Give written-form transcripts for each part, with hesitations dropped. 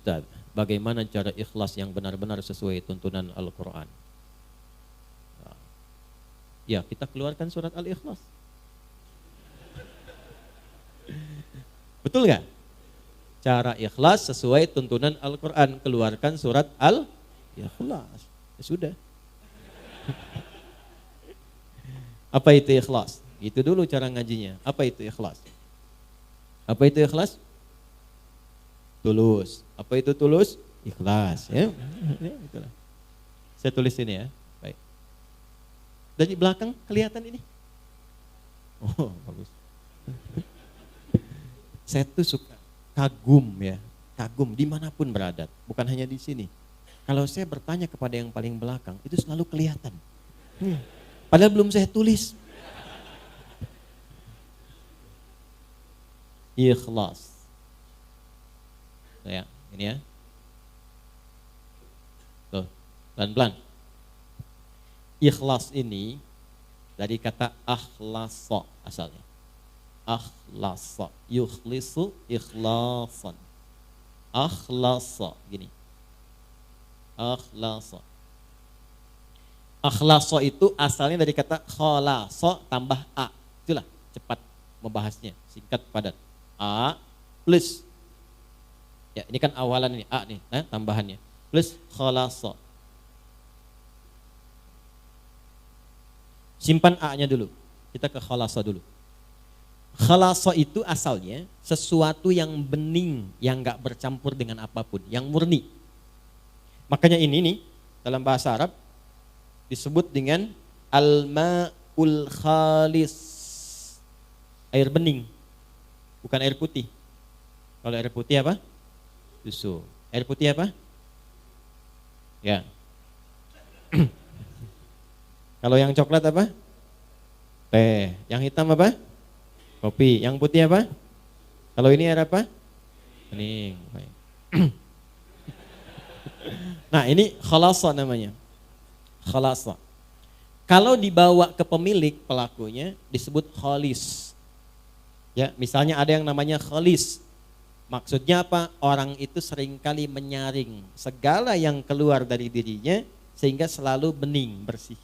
Ustaz, bagaimana cara ikhlas yang benar-benar sesuai tuntunan Al-Quran? Ya, kita keluarkan surat Al-Ikhlas. Betul gak? Cara ikhlas sesuai tuntunan Al-Quran, keluarkan surat Al-Ikhlas. Ya sudah. Apa itu ikhlas? Itu dulu cara ngajinya. Apa itu ikhlas? Apa itu ikhlas? Tulus. Apa itu tulus? Ikhlas. Ya. Saya tulis ini ya. Baik. Dari belakang kelihatan ini? Oh, bagus. Saya tuh suka kagum ya. Kagum dimanapun berada. Bukan hanya di sini. Kalau saya bertanya kepada yang paling belakang, itu selalu kelihatan. Padahal belum saya tulis. Ikhlas. Ya, ini ya. Tuh, pelan-pelan. Ikhlas ini dari kata akhlasa asalnya. Akhlasa, yukhlisu ikhlasan. Akhlasa, gini. Akhlasa. Akhlasa itu asalnya dari kata khalasa tambah a. Itulah cepat membahasnya, singkat padat. A plus. Ya, ini kan awalan ini a nih, tambahannya. Plus khalasa. Simpan a-nya dulu. Kita ke khalasa dulu. Khalasa itu asalnya sesuatu yang bening, yang enggak bercampur dengan apapun, yang murni. Makanya ini nih dalam bahasa Arab disebut dengan al-ma'ul khalis. Air bening. Bukan air putih. Kalau air putih apa? Susu. Air putih apa? Ya. Kalau yang coklat apa? Teh. Yang hitam apa? Kopi. Yang putih apa? Kalau ini air apa? Bening. Nah, ini khalasa namanya. Khalasa. Kalau dibawa ke pemilik pelakunya disebut khalis. Ya, misalnya ada yang namanya khalis. Maksudnya apa? Orang itu seringkali menyaring segala yang keluar dari dirinya sehingga selalu bening, bersih.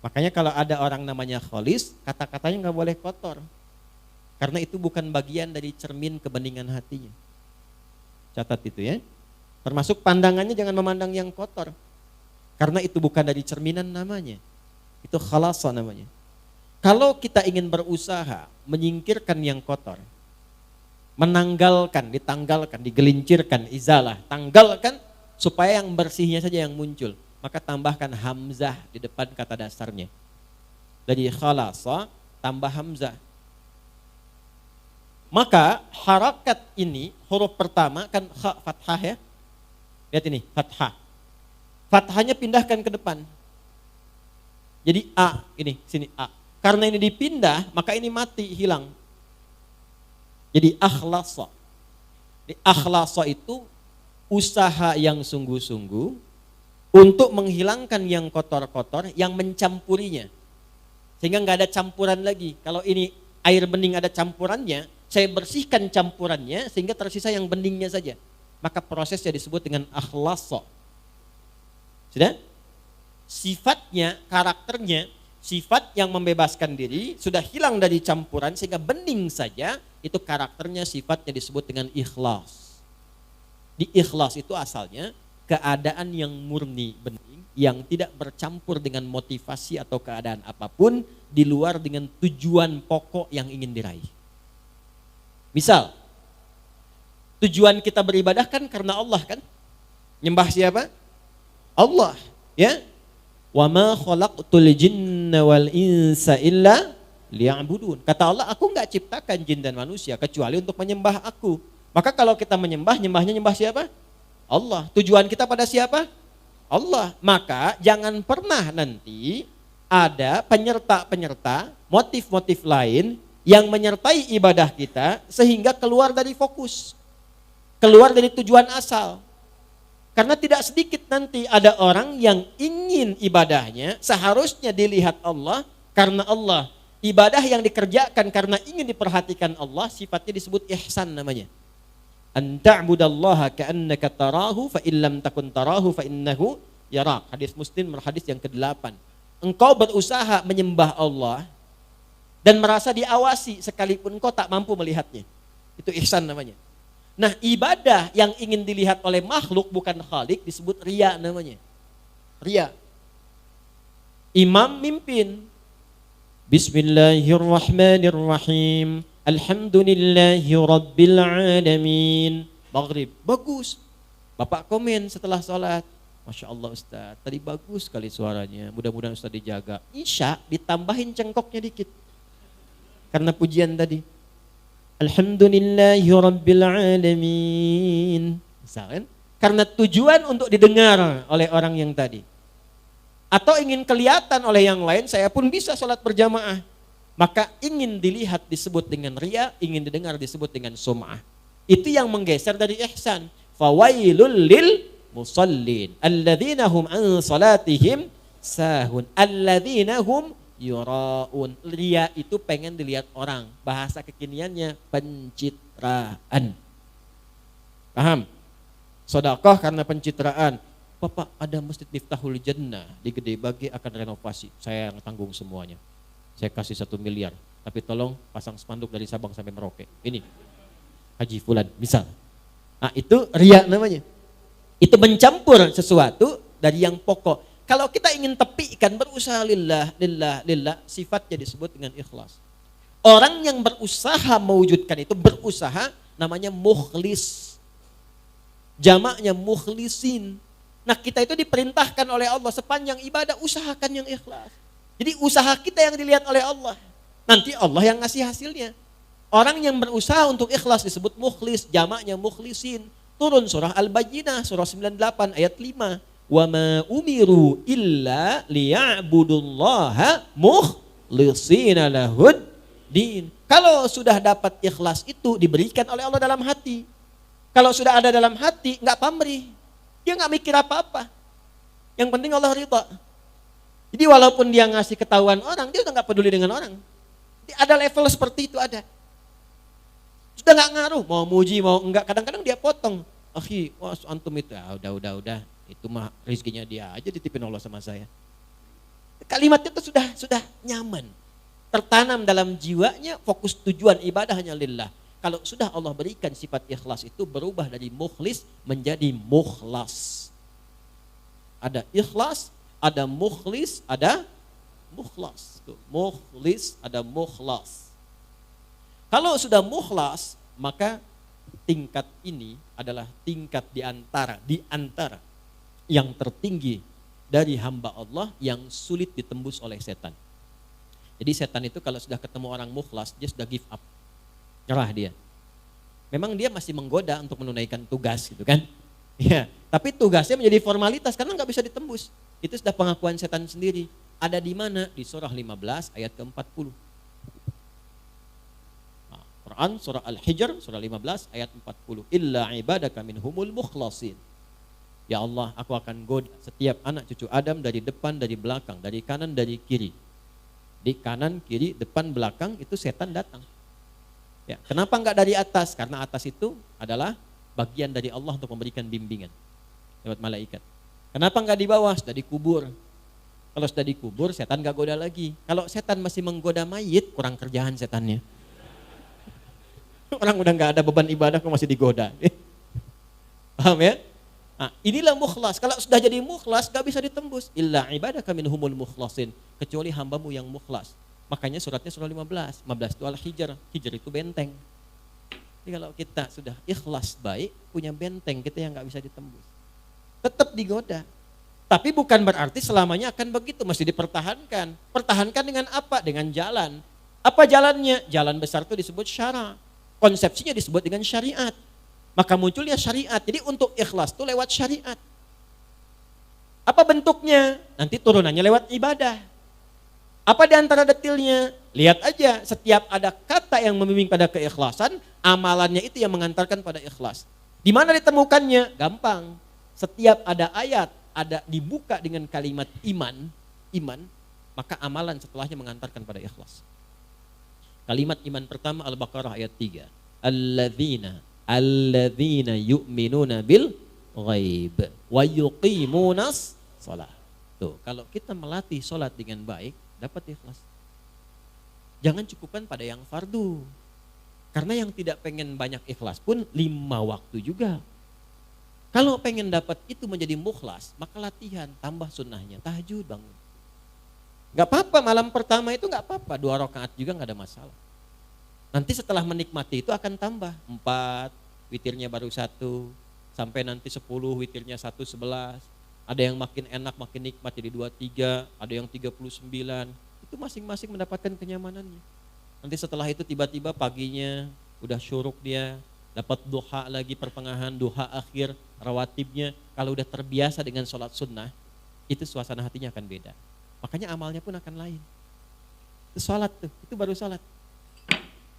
Makanya kalau ada orang namanya khalis, kata-katanya nggak boleh kotor. Karena itu bukan bagian dari cermin kebeningan hatinya. Catat itu ya. Termasuk pandangannya jangan memandang yang kotor. Karena itu bukan dari cerminan namanya. Itu khalasa namanya. Kalau kita ingin berusaha menyingkirkan yang kotor, menanggalkan, ditanggalkan, digelincirkan, izalah, tanggalkan supaya yang bersihnya saja yang muncul. Maka tambahkan hamzah di depan kata dasarnya. Dari khalasa tambah hamzah. Maka harakat ini huruf pertama kan kha fathah ya. Lihat ini, fathah. Fathahnya pindahkan ke depan. Jadi a, ini sini a. Karena ini dipindah, maka ini mati, hilang. Jadi akhlasa. Di akhlasa itu usaha yang sungguh-sungguh untuk menghilangkan yang kotor-kotor, yang mencampurinya. Sehingga nggak ada campuran lagi. Kalau ini air bening ada campurannya, saya bersihkan campurannya sehingga tersisa yang beningnya saja. Maka prosesnya disebut dengan akhlasa. Sudah? Sifatnya, karakternya, sifat yang membebaskan diri sudah hilang dari campuran sehingga bening saja, itu karakternya, sifatnya disebut dengan ikhlas. Di ikhlas itu asalnya keadaan yang murni, bening, yang tidak bercampur dengan motivasi atau keadaan apapun di luar dengan tujuan pokok yang ingin diraih. Misal, tujuan kita beribadah kan karena Allah kan? Nyembah siapa? Allah, ya. Wa ma khalaqtul jinna wal insa illa liya'budun. Kata Allah, aku enggak ciptakan jin dan manusia kecuali untuk menyembah aku. Maka kalau kita menyembah, nyembah siapa? Allah. Tujuan kita pada siapa? Allah. Maka jangan pernah nanti ada penyerta-penyerta, motif-motif lain yang menyertai ibadah kita sehingga keluar dari fokus. Keluar dari tujuan asal. Karena tidak sedikit nanti ada orang yang ingin ibadahnya seharusnya dilihat Allah karena Allah. Ibadah yang dikerjakan karena ingin diperhatikan Allah sifatnya disebut ihsan namanya. An ta'budallaha ka'annaka tarahu fa illam takun tarahu fa innahu yarak. Hadis Muslim, hadis yang ke-8. Engkau berusaha menyembah Allah dan merasa diawasi sekalipun engkau tak mampu melihatnya. Itu ihsan namanya. Nah, ibadah yang ingin dilihat oleh makhluk bukan khalik disebut riya namanya. Riya. Imam mimpin. Bismillahirrahmanirrahim. Alhamdulillahi rabbil alamin. Maghrib, bagus. Bapak komen setelah sholat. Masya Allah Ustaz, tadi bagus sekali suaranya. Mudah-mudahan Ustaz dijaga. Isya ditambahin cengkoknya dikit. Karena pujian tadi. Alhamdulillahi rabbil alamin. Misalkan, karena tujuan untuk didengar oleh orang yang tadi. Atau ingin kelihatan oleh yang lain, saya pun bisa sholat berjamaah. Maka ingin dilihat disebut dengan riya, ingin didengar disebut dengan sum'ah. Itu yang menggeser dari ihsan. Fawailul lil musallin alladzina hum an salatihim sahun alladzina hum yuraun. Riya itu pengen dilihat orang. Bahasa kekiniannya pencitraan. Paham? Sedekah karena pencitraan. Bapak, ada Masjid Miftahul Jannah di Gede Bage akan renovasi. Saya yang tanggung semuanya. Saya kasih 1 miliar, tapi tolong pasang spanduk dari Sabang sampai Merauke. Ini Haji Fulan, misal. Nah, itu riya namanya. Itu mencampur sesuatu dari yang pokok. Kalau kita ingin tepikan berusaha lillah, sifatnya disebut dengan ikhlas. Orang yang berusaha mewujudkan itu berusaha namanya mukhlis. Jamaknya mukhlisin. Nah, kita itu diperintahkan oleh Allah sepanjang ibadah usahakan yang ikhlas. Jadi usaha kita yang dilihat oleh Allah. Nanti Allah yang ngasih hasilnya. Orang yang berusaha untuk ikhlas disebut mukhlis, jamaknya mukhlisin. Turun surah Al-Bayyinah, surah 98 ayat 5. Wa ma umiru illa liya'budullaha mukhlishina lahud din. Kalau sudah dapat ikhlas itu diberikan oleh Allah dalam hati. Kalau sudah ada dalam hati, enggak pamrih. Dia enggak mikir apa-apa. Yang penting Allah ridha. Jadi walaupun dia ngasih ketahuan orang, dia udah gak peduli dengan orang. Jadi ada level seperti itu ada. Sudah gak ngaruh, mau muji, mau enggak. Kadang-kadang dia potong. Akhi, wah antum itu, ya udah. Itu mah rezekinya dia aja ditipin Allah sama saya. Kalimat itu sudah nyaman. Tertanam dalam jiwanya, fokus tujuan ibadah hanya lillah. Kalau sudah Allah berikan sifat ikhlas itu berubah dari mukhlis menjadi mukhlas. Ada ikhlas, ada mukhlis, ada mukhlas. Mukhlis, ada mukhlas. Kalau sudah mukhlas, maka tingkat ini adalah tingkat di antara yang tertinggi dari hamba Allah yang sulit ditembus oleh setan. Jadi setan itu kalau sudah ketemu orang mukhlas, dia sudah give up. Nyerah dia. Memang dia masih menggoda untuk menunaikan tugas gitu kan. Ya, tapi tugasnya menjadi formalitas karena nggak bisa ditembus. Itu sudah pengakuan setan sendiri. Ada di mana? Di surah 15 ayat ke-40. Nah, Quran surah Al-Hijr surah 15 ayat 40. Illa ibadaka minhumul mukhlasin. Ya Allah, aku akan goda setiap anak cucu Adam dari depan, dari belakang, dari kanan, dari kiri. Di kanan, kiri, depan, belakang itu setan datang. Ya, kenapa enggak dari atas? Karena atas itu adalah bagian dari Allah untuk memberikan bimbingan lewat malaikat. Kenapa enggak di bawah? Sudah dikubur. Kalau sudah dikubur, setan enggak goda lagi. Kalau setan masih menggoda mayit, kurang kerjaan setannya. Orang udah enggak ada beban ibadah kok masih digoda. Paham ya? Nah, inilah mukhlas. Kalau sudah jadi mukhlas, enggak bisa ditembus. Illa ibadaka minhumul mukhlasin. Kecuali hambamu yang mukhlas. Makanya suratnya surah 15. 15 itu Al-Hijr. Hijr itu benteng. Jadi kalau kita sudah ikhlas baik, punya benteng kita yang enggak bisa ditembus. Tetap digoda. Tapi bukan berarti selamanya akan begitu, masih dipertahankan. Pertahankan dengan apa? Dengan jalan. Apa jalannya? Jalan besar itu disebut syara. Konsepsinya disebut dengan syariat. Maka munculnya syariat. Jadi untuk ikhlas itu lewat syariat. Apa bentuknya? Nanti turunannya lewat ibadah. Apa di antara detilnya? Lihat aja, setiap ada kata yang membimbing pada keikhlasan, amalannya itu yang mengantarkan pada ikhlas. Di mana ditemukannya? Gampang. Setiap ada ayat, ada dibuka dengan kalimat iman, maka amalan setelahnya mengantarkan pada ikhlas. Kalimat iman pertama Al-Baqarah ayat 3. Alladzina alladzina yu'minuna bil ghaib wa yuqimunas shalah. Tuh, kalau kita melatih sholat dengan baik, dapat ikhlas. Jangan cukupkan pada yang fardu. Karena yang tidak pengen banyak ikhlas pun 5 waktu juga. Kalau pengen dapat itu menjadi mukhlas, maka latihan, tambah sunnahnya, tahajud bangun. Gak apa-apa, malam pertama itu gak apa-apa, 2 rakaat juga gak ada masalah. Nanti setelah menikmati itu akan tambah, 4, witirnya baru 1, sampai nanti 10, witirnya 1, 11. Ada yang makin enak, makin nikmat jadi 2, 3, ada yang 39. Itu masing-masing mendapatkan kenyamanannya. Nanti setelah itu tiba-tiba paginya udah syuruk dia, dapat duha lagi pertengahan, duha akhir, rawatibnya. Kalau udah terbiasa dengan sholat sunnah, itu suasana hatinya akan beda. Makanya amalnya pun akan lain. Itu sholat tuh, itu baru sholat.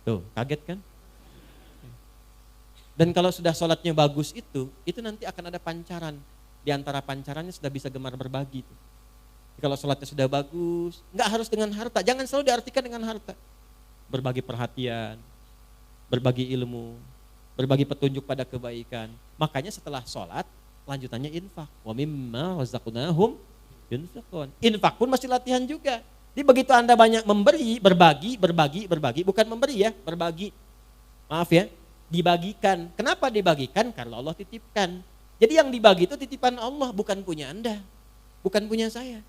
Tuh, kaget kan? Dan kalau sudah sholatnya bagus itu nanti akan ada pancaran. Di antara pancarannya sudah bisa gemar berbagi tuh. Kalau sholatnya sudah bagus, nggak harus dengan harta, jangan selalu diartikan dengan harta. Berbagi perhatian, berbagi ilmu, berbagi petunjuk pada kebaikan. Makanya setelah sholat, lanjutannya infak. Wa mimma razaqnahum yunfiqun. Infak pun masih latihan juga. Jadi begitu Anda banyak memberi, berbagi, bukan memberi ya, berbagi. Maaf ya, dibagikan. Kenapa dibagikan? Karena Allah titipkan. Jadi yang dibagi itu titipan Allah, bukan punya Anda, bukan punya saya.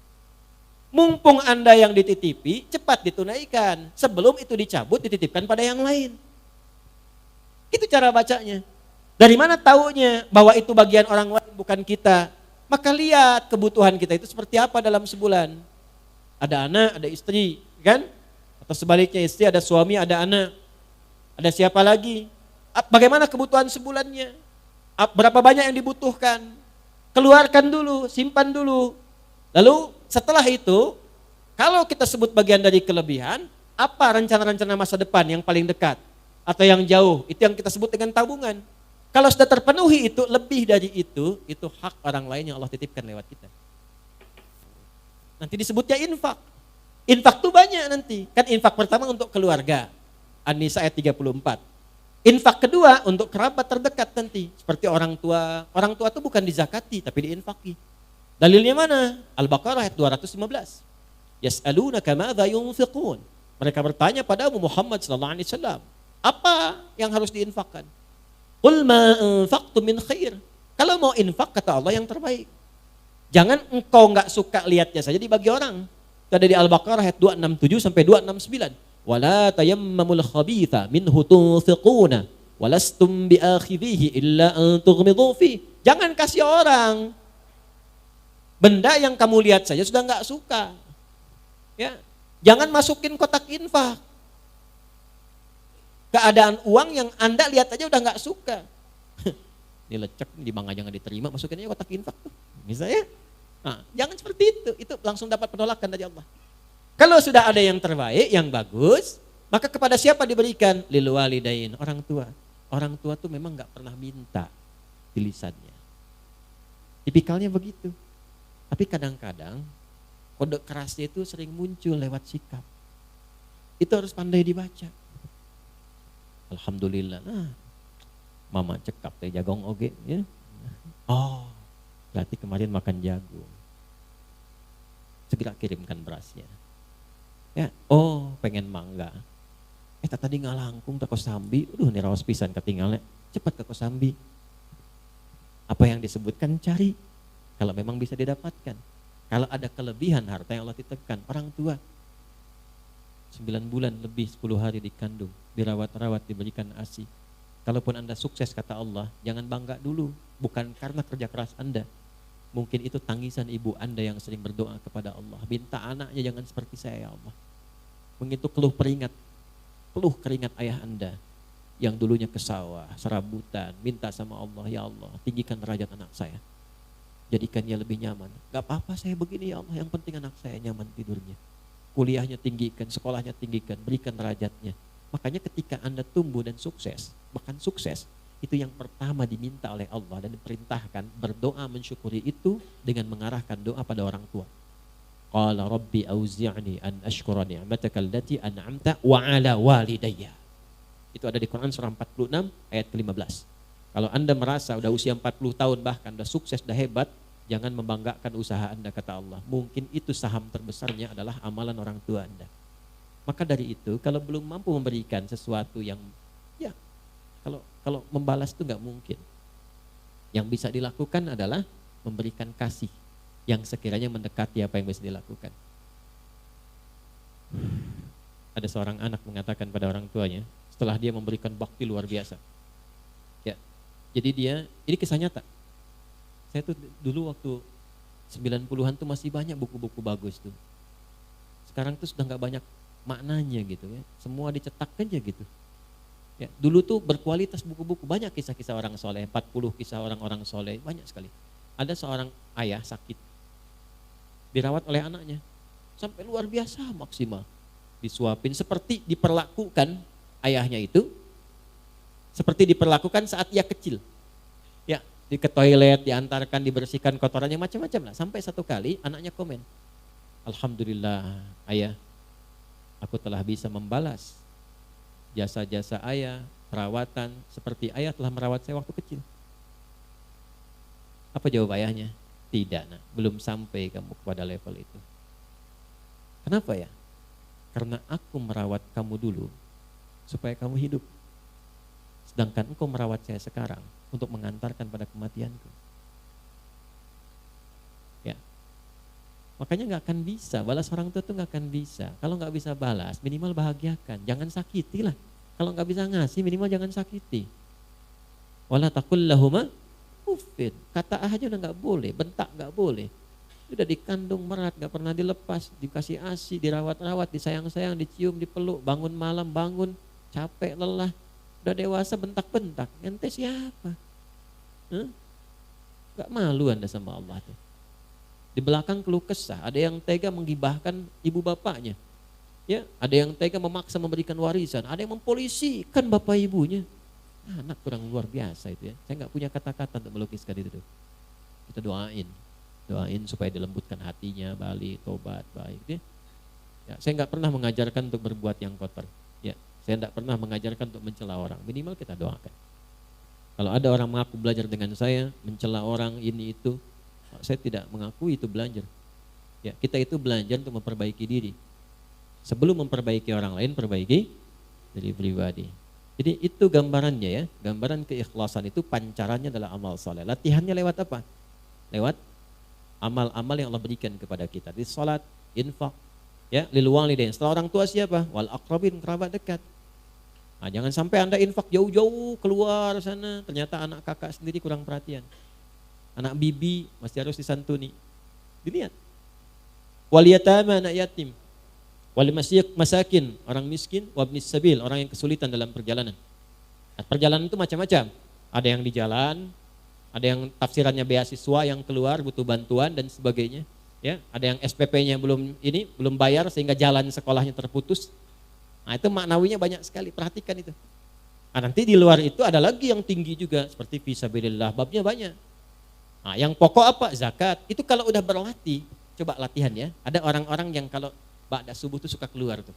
Mumpung Anda yang dititipi, cepat ditunaikan. Sebelum itu dicabut, dititipkan pada yang lain. Itu cara bacanya. Dari mana taunya bahwa itu bagian orang lain bukan kita? Maka lihat kebutuhan kita itu seperti apa dalam sebulan. Ada anak, ada istri, kan? Atau sebaliknya istri, ada suami, ada anak. Ada siapa lagi? Bagaimana kebutuhan sebulannya? Berapa banyak yang dibutuhkan? Keluarkan dulu, simpan dulu. Lalu setelah itu, kalau kita sebut bagian dari kelebihan, apa rencana-rencana masa depan yang paling dekat? Atau yang jauh, itu yang kita sebut dengan tabungan. Kalau sudah terpenuhi itu, lebih dari itu hak orang lain yang Allah titipkan lewat kita. Nanti disebutnya infak. Infak itu banyak nanti. Kan infak pertama untuk keluarga. An-Nisa ayat 34. Infak kedua untuk kerabat terdekat nanti. Seperti orang tua. Orang tua itu bukan dizakati, tapi diinfaki. Dalilnya mana? Al-Baqarah ayat 215. Yas'alunaka madza yunfiqun. Mereka bertanya padamu Muhammad sallallahu alaihi wasallam, apa yang harus diinfakkan? Qul ma anfaqtum min khair. Kalau mau infak kata Allah yang terbaik. Jangan engkau enggak suka lihatnya saja dibagi orang. Itu ada di Al-Baqarah ayat 267 sampai 269. Wala tayammamul khabitha minhu tunfiquna walastum biakhidhihi illa an tughmidu fi. Jangan kasih orang benda yang kamu lihat saja sudah enggak suka. Ya, jangan masukin kotak infak. Keadaan uang yang Anda lihat aja udah enggak suka. Ini lecek, di bank aja enggak diterima, masukin aja kotak infak tuh. Misalnya. Nah, jangan seperti itu. Itu langsung dapat penolakan dari Allah. Kalau sudah ada yang terbaik, yang bagus, maka kepada siapa diberikan? Lil walidain, orang tua. Orang tua tuh memang enggak pernah minta di lisannya. Tipikalnya begitu. Tapi kadang-kadang kode kerasnya itu sering muncul lewat sikap. Itu harus pandai dibaca. Alhamdulillah. Nah, mama cekap teh jagong oge ya. Oh, berarti kemarin makan jagung. Segera kirimkan berasnya. Ya, oh pengen mangga. Tadi ngalangkung ke Kosambi. Ini raos pisan ketinggalnya. Cepat ke Kosambi. Apa yang disebutkan cari. Kalau memang bisa didapatkan. Kalau ada kelebihan harta yang Allah titipkan. Orang tua 9 bulan lebih 10 hari dikandung. Dirawat-rawat, diberikan ASI. Kalaupun Anda sukses kata Allah, jangan bangga dulu. Bukan karena kerja keras Anda. Mungkin itu tangisan ibu Anda yang sering berdoa kepada Allah. Minta anaknya jangan seperti saya ya Allah. Mungkin itu keluh keringat ayah Anda. Yang dulunya ke sawah, serabutan. Minta sama Allah, ya Allah tinggikan derajat anak saya. Jadikan dia lebih nyaman. Gak apa-apa saya begini ya Allah, yang penting anak saya nyaman tidurnya. Kuliahnya tinggikan, sekolahnya tinggikan, berikan derajatnya. Makanya ketika Anda tumbuh dan sukses, bahkan sukses, itu yang pertama diminta oleh Allah dan diperintahkan berdoa mensyukuri itu dengan mengarahkan doa pada orang tua. Qala rabbi auzi'ni an ashkura ni'mataka allati an'amta wa ala walidayya. Itu ada di Quran surah 46 ayat ke-15. Kalau Anda merasa udah usia 40 tahun bahkan udah sukses, udah hebat, jangan membanggakan usaha Anda, kata Allah. Mungkin itu saham terbesarnya adalah amalan orang tua Anda. Maka dari itu kalau belum mampu memberikan sesuatu yang ya kalau membalas itu nggak mungkin. Yang bisa dilakukan adalah memberikan kasih yang sekiranya mendekati apa yang bisa dilakukan. Ada seorang anak mengatakan pada orang tuanya setelah dia memberikan bakti luar biasa. Ya. Jadi ini kisah nyata. Saya tuh dulu waktu 90-an tuh masih banyak buku-buku bagus tuh. Sekarang tuh sudah nggak banyak maknanya gitu ya. Semua dicetak aja gitu. Ya, dulu tuh berkualitas buku-buku, banyak kisah-kisah orang soleh, 40 kisah orang-orang soleh, banyak sekali. Ada seorang ayah sakit, dirawat oleh anaknya, sampai luar biasa maksimal. Disuapin seperti diperlakukan ayahnya itu, seperti diperlakukan saat ia kecil. Ya, ke toilet, diantarkan, dibersihkan kotorannya, macam-macam lah. Sampai satu kali anaknya komen, "Alhamdulillah ayah, aku telah bisa membalas jasa-jasa ayah, perawatan seperti ayah telah merawat saya waktu kecil." Apa jawab ayahnya? Tidak, nak, belum sampai kamu kepada level itu. Kenapa ya? Karena aku merawat kamu dulu supaya kamu hidup. Sedangkan engkau merawat saya sekarang untuk mengantarkan pada kematianku. Ya. Makanya nggak akan bisa, balas orang tua tuh nggak akan bisa. Kalau nggak bisa balas, minimal bahagiakan, jangan sakiti lah. Kalau nggak bisa ngasih, minimal jangan sakiti. Wala taqul lahuma uffin, kata aja udah nggak boleh, bentak nggak boleh. Udah dikandung merat, nggak pernah dilepas, dikasih ASI, dirawat-rawat, disayang-sayang, dicium, dipeluk, bangun malam, bangun, capek, lelah. Udah dewasa bentak-bentak, ente siapa? Nggak malu Anda sama Allah tuh. Di belakang keluh kesah, ada yang tega menggibahkan ibu bapaknya. Ya, ada yang tega memaksa memberikan warisan, ada yang mempolisikan bapak ibunya. Anak kurang luar biasa itu ya. Saya nggak punya kata-kata untuk melukiskan itu tuh. Kita doain supaya dilembutkan hatinya, balik, tobat, baik. Ya, saya nggak pernah mengajarkan untuk berbuat yang kotor. Ya, saya nggak pernah mengajarkan untuk mencela orang. Minimal kita doakan. Kalau ada orang mengaku belajar dengan saya, mencela orang ini itu, saya tidak mengakui itu belajar. Ya, kita itu belajar untuk memperbaiki diri. Sebelum memperbaiki orang lain, perbaiki diri pribadi. Jadi itu gambarannya ya, gambaran keikhlasan itu pancarannya adalah amal soleh. Latihannya lewat apa? Lewat amal-amal yang Allah berikan kepada kita. Di salat, infak, ya, lil walidain. Setelah orang tua siapa? Wal aqrabin, kerabat dekat. Nah, jangan sampai Anda infak jauh-jauh keluar sana, ternyata anak kakak sendiri kurang perhatian. Anak bibi masih harus disantuni. Dilihat. Wal yatama, anak yatim. Wal masakin, orang miskin, wabnis sabil, orang yang kesulitan dalam perjalanan. Nah, perjalanan itu macam-macam. Ada yang di jalan, ada yang tafsirannya beasiswa yang keluar butuh bantuan dan sebagainya. Ya, ada yang SPP-nya belum bayar sehingga jalan sekolahnya terputus. Nah, itu maknawinya banyak sekali, perhatikan itu. Nah, nanti di luar itu ada lagi yang tinggi juga seperti fisabilillah, babnya banyak. Nah, yang pokok apa? Zakat. Itu kalau udah berlatih, coba latihan ya. Ada orang-orang yang kalau ba'da subuh tuh suka keluar tuh.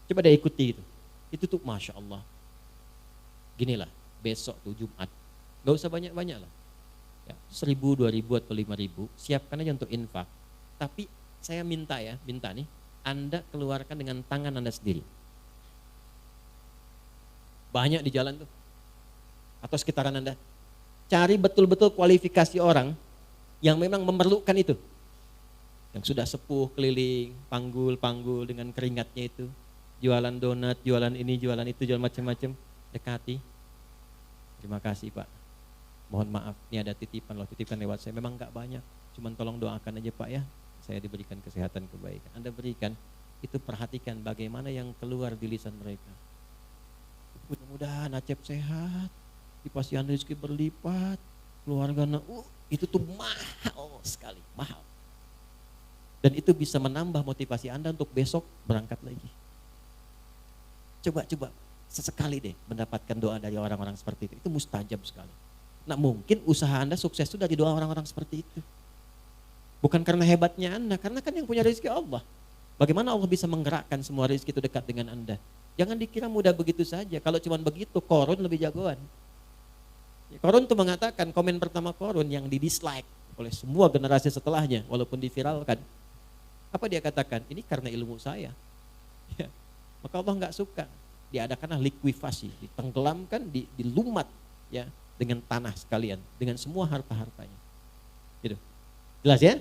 Coba deh ikuti itu. Itu tuh Masya Allah. Ginilah, besok tuh Jumat. Gak usah banyak-banyak lah. Ya, 1.000, 2.000 atau 5.000, siapkan aja untuk infak. Tapi saya minta nih, Anda keluarkan dengan tangan Anda sendiri. Banyak di jalan tuh. Atau sekitaran Anda. Cari betul-betul kualifikasi orang yang memang memerlukan itu. Yang sudah sepuh, keliling, panggul dengan keringatnya itu. Jualan donat, jualan ini, jualan itu, jualan macam-macam. Dekati. Terima kasih Pak. Mohon maaf, ini ada titipan lewat saya. Memang gak banyak, cuman tolong doakan aja Pak ya. Saya diberikan kesehatan, kebaikan. Anda berikan, itu perhatikan bagaimana yang keluar di lisan mereka. Mudah-mudahan Acep sehat, dipasihan rezeki berlipat, keluarga itu tuh mahal sekali, mahal. Dan itu bisa menambah motivasi Anda untuk besok berangkat lagi. Coba sesekali deh mendapatkan doa dari orang-orang seperti itu mustajab sekali. Nah, mungkin usaha Anda sukses itu dari doa orang-orang seperti itu. Bukan karena hebatnya Anda, karena kan yang punya rezeki Allah. Bagaimana Allah bisa menggerakkan semua rezeki itu dekat dengan Anda? Jangan dikira mudah begitu saja. Kalau cuma begitu, Korun lebih jagoan. Korun tuh mengatakan, komen pertama Korun yang di dislike oleh semua generasi setelahnya, walaupun diviralkan. Apa dia katakan? Ini karena ilmu saya. Ya. Maka Allah nggak suka. Diadakanlah likuifasi, ditenggelamkan, dilumat ya dengan tanah sekalian, dengan semua harta-hartanya. Gitu. Jelas ya?